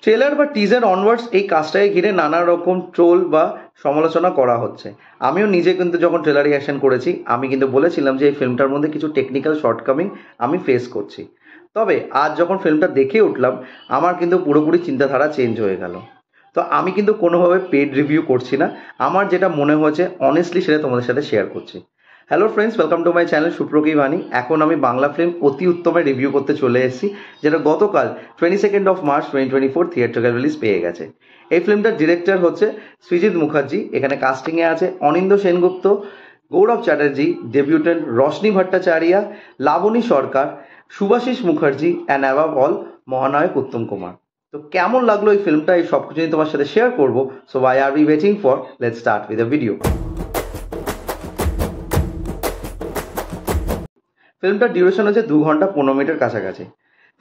Trailer বা teaser onwards এই কাজটাকে ঘিরে নানা রকম ট্রোল বা সমালোচনা করা হচ্ছে। আমিও নিজে কিন্তু যখন ট্রেলার রিঅ্যাকশন করেছি আমি কিন্তু বলেছিলাম যে এই ফিল্মটার মধ্যে কিছু টেকনিক্যাল শর্টকামিং আমি ফেস করছি। তবে আজ যখন ফিল্মটা দেখে উঠলাম আমার কিন্তু পুরোপুরি চিন্তাধারা চেঞ্জ হয়ে গেল। তো আমি কিন্তু কোনোভাবে পেড রিভিউ করছি না, আমার যেটা মনে হয়েছে অনেস্টলি সেটা তোমাদের সাথে শেয়ার করছি। Hello friends, welcome to my channel সুপ্রকি বাণী। এখন আমি বাংলা ফিল্ম অতি উত্তমে রিভিউ করতে চলে এসেছি, যেটা গতকাল 22 March 2024 থিয়েট্রিক্যাল রিলিজ পেয়ে গেছে। এই ফিল্মটার ডিরেক্টর হচ্ছে সৃজিত মুখার্জি। এখানে কাস্টিংয়ে আছে Anindya Sengupta, Gaurav Chatterjee, debutante Roshni Bhattacharya, Laboni Sarkar, Subhashish Mukherjee and above all Mahanayak Uttam Kumar. তো কেমন লাগলো এই ফিল্মটা, এই সব কিছু তোমার সাথে শেয়ার করবো। So why are we waiting for, let's start with the video. ফিল্মটার ডিউরেশন হচ্ছে 2 ঘন্টা 15 মিনিটের কাছাকাছি।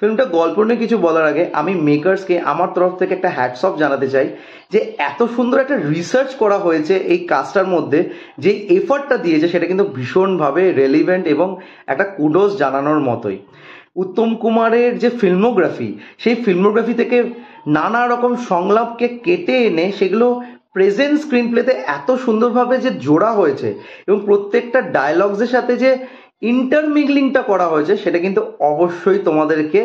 ফিল্মটা গল্প নিয়ে কিছু বলার আগে আমি মেকার্সকে আমার তরফ থেকে একটা হ্যাটস অফ জানাতে চাই যে এত সুন্দর একটা রিসার্চ করা হয়েছে এই কাজটার মধ্যে, যে এফর্টটা দিয়েছে সেটা কিন্তু ভীষণভাবে রেলিভেন্ট এবং একটা কুডোস জানানোর মতোই। উত্তম কুমারের যে ফিল্মোগ্রাফি, সেই ফিল্মোগ্রাফি থেকে নানা রকম সংলাপকে কেটে এনে সেগুলো প্রেজেন্ট স্ক্রিন প্লেতে এত সুন্দরভাবে যে জোড়া হয়েছে এবং প্রত্যেকটা ডায়লগসের সাথে যে ইন্টারমিগলিংটা করা হয়েছে সেটা কিন্তু অবশ্যই তোমাদেরকে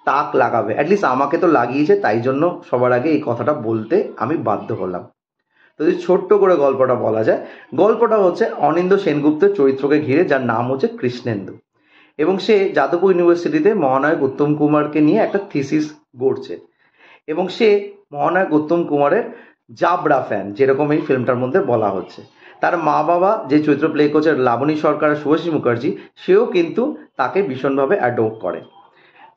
তাক লাগাবে। অ্যাটলিস্ট আমাকে তো লাগিয়েছে, তাই জন্য সবার আগে এই কথাটা বলতে আমি বাধ্য হলাম। তো যদি ছোট্ট করে গল্পটা বলা যায়, গল্পটা হচ্ছে অনিন্দ্য সেনগুপ্তের চরিত্রকে ঘিরে, যার নাম হচ্ছে কৃষ্ণেন্দু, এবং সে যাদবপুর ইউনিভার্সিটিতে মহানায়ক উত্তম কুমারকে নিয়ে একটা থিসিস গড়ছে এবং সে মহানায়ক উত্তম কুমারের জাবরা ফ্যান, যেরকম এই ফিল্মটার মধ্যে বলা হচ্ছে। তার মা বাবা যে চরিত্র প্লে করছে লাবণী সরকার আর শুভাশিস মুখার্জি, সেও কিন্তু তাকে ভীষণভাবে অ্যাডোর করে।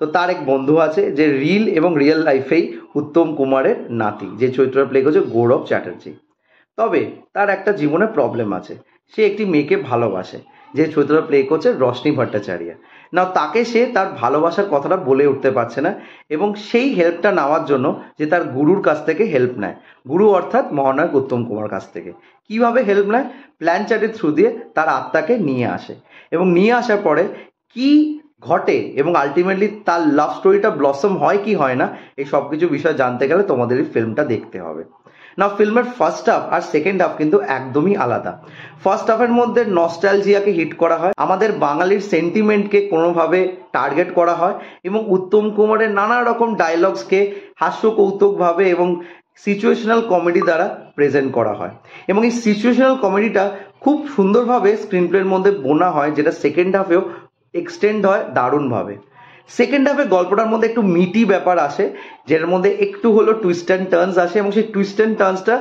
তো তার এক বন্ধু আছে যে রিয়েল লাইফেই উত্তম কুমারের নাতি, যে চরিত্র প্লে করছে গৌরব চ্যাটার্জি। তবে তার একটা জীবনে প্রবলেম আছে, সে একটি মেয়েকে ভালোবাসে, যে চরিত্রটা প্লে করছে রশনি ভট্টাচার্য। না, তাকে সে তার ভালোবাসার কথাটা বলে উঠতে পারছে না এবং সেই হেল্পটা নেওয়ার জন্য যে তার গুরুর কাছ থেকে হেল্প নেয়, গুরু অর্থাৎ মহানায়ক উত্তম কুমার কাছ থেকে। কিভাবে হেল্প নেয়? প্ল্যান চ্যাটের থ্রু দিয়ে তার আত্মাকে নিয়ে আসে এবং নিয়ে আসার পরে কি ঘটে এবং আলটিমেটলি তার লাভ স্টোরিটা ব্লসম হয় কি হয় না, এই সব কিছু বিষয় জানতে গেলে তোমাদের এই ফিল্মটা দেখতে হবে। না, ফিল্মের ফার্স্ট হাফ আর সেকেন্ড হাফ কিন্তু একদমই আলাদা। ফার্স্ট হাফের মধ্যে নস্টালজিয়াকে হিট করা হয়, আমাদের বাঙালির সেন্টিমেন্টকে কোনোভাবে টার্গেট করা হয় এবং উত্তম কুমারের নানা রকম ডায়লগসকে হাস্যকৌতুকভাবে এবং সিচুয়েশনাল কমেডি দ্বারা প্রেজেন্ট করা হয় এবং এই সিচুয়েশনাল কমেডিটা খুব সুন্দরভাবে স্ক্রিন প্লের মধ্যে বোনা হয়, যেটা সেকেন্ড হাফেও এক্সটেন্ড হয় দারুণভাবে। সেকেন্ড হাফে গল্পটার মধ্যে একটু মিটি ব্যাপার আসে, যেটার মধ্যে একটু হলো টুইস্ট অ্যান্ড টার্নস আসে এবং সেই টুইস্ট অ্যান্ড টার্নসটা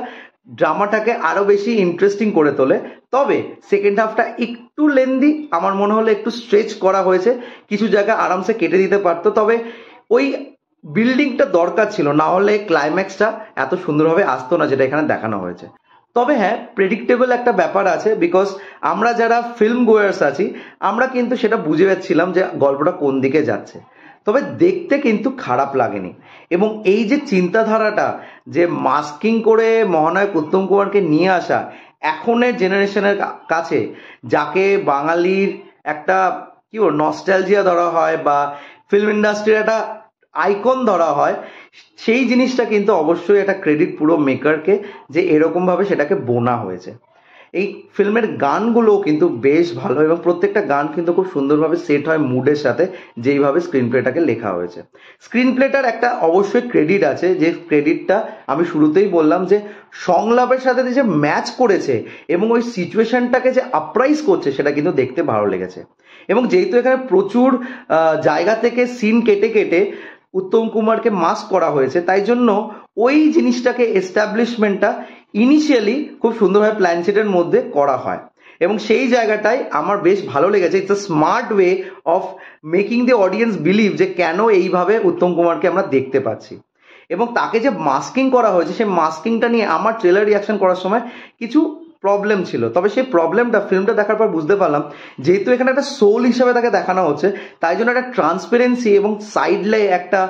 ড্রামাটাকে আরো বেশি ইন্টারেস্টিং করে তোলে। তবে সেকেন্ড হাফটা একটু লেন্দি, আমার মনে হলো একটু স্ট্রেচ করা হয়েছে, কিছু জায়গা আরামসে কেটে দিতে পারতো। তবে ওই বিল্ডিংটা দরকার ছিল, না হলে ক্লাইম্যাক্সটা এত সুন্দরভাবে আসতো না যেটা এখানে দেখানো হয়েছে। তবে হ্যাঁ, প্রেডিক্টেবল একটা ব্যাপার আছে, বিকজ আমরা যারা ফিল্ম গোয়ার্স আছি আমরা কিন্তু সেটা বুঝে যাচ্ছিলাম যে গল্পটা কোন দিকে যাচ্ছে। তবে দেখতে কিন্তু খারাপ লাগেনি এবং এই যে চিন্তাধারাটা যে মাস্কিং করে মহানায়ক উত্তম কুমারকে নিয়ে আসা এখনের জেনারেশনের কাছে, যাকে বাঙালির একটা কি বল নস্টালজিয়া ধরা হয় বা ফিল্ম ইন্ডাস্ট্রির একটা আইকন ধরা হয়, সেই জিনিসটা কিন্তু অবশ্যই একটা ক্রেডিট পুরো মেকারকে, যে এরকম ভাবে সেটাকে বোনা হয়েছে। এই ফিল্মের গানগুলোও কিন্তু বেশ ভালো এবং প্রত্যেকটা গান কিন্তু খুব সুন্দরভাবে সেট হয় মুডের সাথে, যেইভাবে স্ক্রিন প্লেটাকে লেখা হয়েছে। স্ক্রিন প্লেটার একটা অবশ্যই ক্রেডিট আছে, যে ক্রেডিটটা আমি শুরুতেই বললাম যে সংলাপের সাথে যে ম্যাচ করেছে এবং ওই সিচুয়েশনটাকে যে আপরাইজ করছে সেটা কিন্তু দেখতে ভালো লেগেছে। এবং যেহেতু এখানে প্রচুর জায়গা থেকে সিন কেটে কেটে উত্তম কুমারকে মাস্ক করা হয়েছে, তাই জন্য ওই জিনিসটাকে এস্টাবলিশমেন্টটা ইনিশিয়ালি খুব সুন্দরভাবে প্ল্যান শিটের মধ্যে করা হয় এবং সেই জায়গাটাই আমার বেশ ভালো লেগেছে। It's a smart way of making the audience believe যে কেন এইভাবে উত্তম কুমারকে আমরা দেখতে পাচ্ছি এবং তাকে যে মাস্কিং করা হয়েছে, সেই মাস্কিংটা নিয়ে আমার ট্রেলার রিয়াকশন করার সময় কিছু প্রবলেম ছিল। তবে সেই প্রবলেমটা ফিল্মটা দেখার পর বুঝতে পারলাম, যেহেতু এখানে একটা সোল হিসাবে তাকে দেখানো হচ্ছে, তাই জন্য একটা ট্রান্সপারেন্সি এবং সাইডলে একটা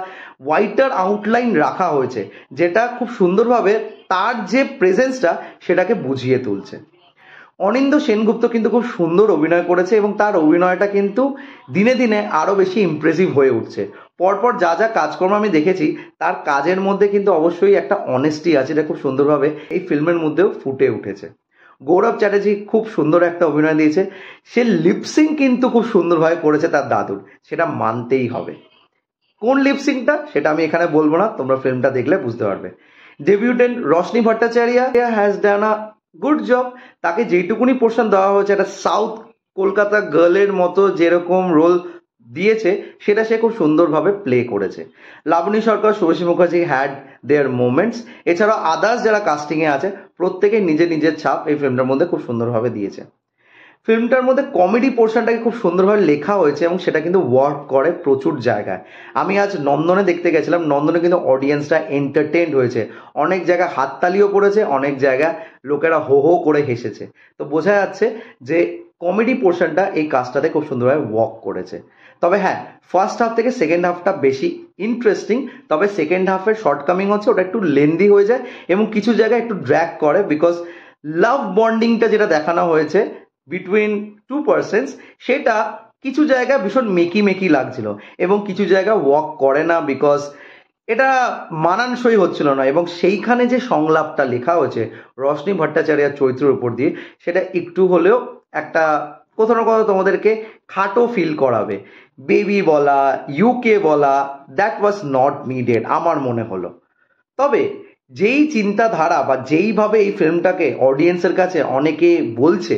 হোয়াইটার আউটলাইন রাখা হয়েছে, যেটা খুব সুন্দরভাবে তার যে প্রেজেন্সটা সেটাকে বুঝিয়ে তুলছে। অনিন্দ্য সেনগুপ্ত কিন্তু খুব সুন্দর অভিনয় করেছে এবং তার অভিনয়টা কিন্তু দিনে দিনে আরো বেশি ইমপ্রেসিভ হয়ে উঠছে। পরপর যা যা কাজকর্ম আমি দেখেছি তার কাজের মধ্যে কিন্তু অবশ্যই একটা অনেস্টি আছে, এটা খুব সুন্দরভাবে এই ফিল্মের মধ্যেও ফুটে উঠেছে। গৌরব চ্যাটার্জি খুব সুন্দর একটা অভিনয় দিয়েছে, সে লিপসিং কিন্তু খুব সুন্দরভাবে করেছে তার দাদুর, সেটা মানতেই হবে। কোন লিপসিংটা সেটা আমি এখানে বলবো না, তোমরা ফিল্মটা দেখলে বুঝতে পারবে। Debutante Roshni Bhattacharya has done a good job. তাকে যেটুকুনি পোর্শন দেওয়া হয়েছে একটা সাউথ কলকাতা গার্লের মতো যেরকম রোল দিয়েছে সেটা সে খুব সুন্দরভাবে প্লে করেছে। Labani Sarkar, Subhashree Mukherjee had their moments. এছাড়াও আদার্স যারা কাস্টিংয়ে আছে প্রত্যেকে নিজের নিজের ছাপ এই ফিল্মটার মধ্যে খুব সুন্দরভাবে দিয়েছে। ফিল্মটার মধ্যে কমেডি পোর্শনটাকে খুব সুন্দরভাবে লেখা হয়েছে এবং সেটা কিন্তু ওয়ার্ক করে প্রচুর জায়গায়। আমি আজ নন্দনে দেখতে গেছিলাম, নন্দনে কিন্তু অডিয়েন্সটা এন্টারটেইনড হয়েছে, অনেক জায়গায় হাততালিও পড়েছে, অনেক জায়গায় লোকেরা হো হো করে হেসেছে। তো বোঝা যাচ্ছে যে কমেডি পোর্শনটা এই কাজটাতে খুব সুন্দরভাবে ওয়ার্ক করেছে। তবে হ্যাঁ, ফার্স্ট হাফ থেকে সেকেন্ড হাফটা বেশি ইন্টারেস্টিং, তবে সেকেন্ড হাফের শর্টকামিং হচ্ছে ওটা একটু লেন্দি হয়ে যায় এবং কিছু জায়গায় একটু ড্র্যাগ করে, বিকজ লাভ বন্ডিংটা যেটা দেখানো হয়েছে বিটুইন টু পার্সনস সেটা কিছু জায়গায় ভীষণ মেকি মেকি লাগছিল এবং কিছু জায়গায় ওয়ার্ক করে না, বিকজ এটা মানানসই হচ্ছিল না। এবং সেইখানে যে সংলাপটা লেখা হয়েছে রশনি ভট্টাচার্যের চরিত্রের উপর দিয়ে, সেটা একটু হলেও একটা কোথাও না কোথাও তোমাদেরকে খাটো ফিল করাবে। বেবি বলা, ইউকে বলা, দ্যাট ওয়াজ নট নিডেড আমার মনে হলো। তবে যেই চিন্তাধারা বা যেইভাবে এই ফিল্মটাকে অডিয়েন্সের কাছে অনেকে বলছে,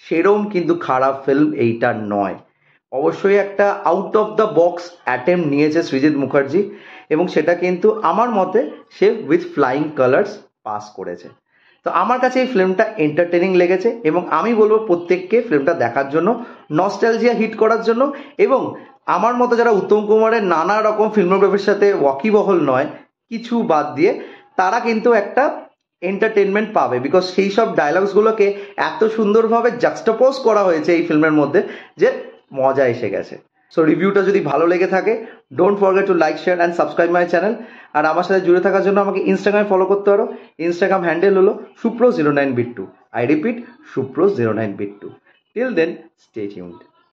সেরম কিন্তু খারাপ ফিল্ম এইটা নয়। অবশ্যই একটা out of the box attempt নিয়েছে সৃজিত মুখার্জি এবং সেটা কিন্তু আমার মতে সে উইথ ফ্লাইং কালার্স পাস করেছে। তো আমার কাছে এই ফিল্মটা এন্টারটেনিং লেগেছে এবং আমি বলবো প্রত্যেককে ফিল্মটা দেখার জন্য, নস্টালজিয়া হিট করার জন্য। এবং আমার মতো যারা উত্তম কুমারের নানা রকম ফিল্মোগ্রাফির সাথে ওয়াকিবহল নয়, কিছু বাদ দিয়ে, তারা কিন্তু একটা এন্টারটেনমেন্ট পাবে, বিকজ সেই সব ডায়লগসগুলোকে এত সুন্দরভাবে জাক্সটাপোজ করা হয়েছে এই ফিল্মের মধ্যে যে মজা এসে গেছে। সো রিভিউটা যদি ভালো লেগে থাকে, don't forget to like, share and subscribe my channel. আর আমার সাথে জুড়ে থাকার জন্য আমাকে ইনস্টাগ্রামে ফলো করতে পারো। ইনস্টাগ্রাম হ্যান্ডেল হলো সুপ্রো09bit2। আই রিপিট, সুপ্রো09bit2। Till then, stay tuned.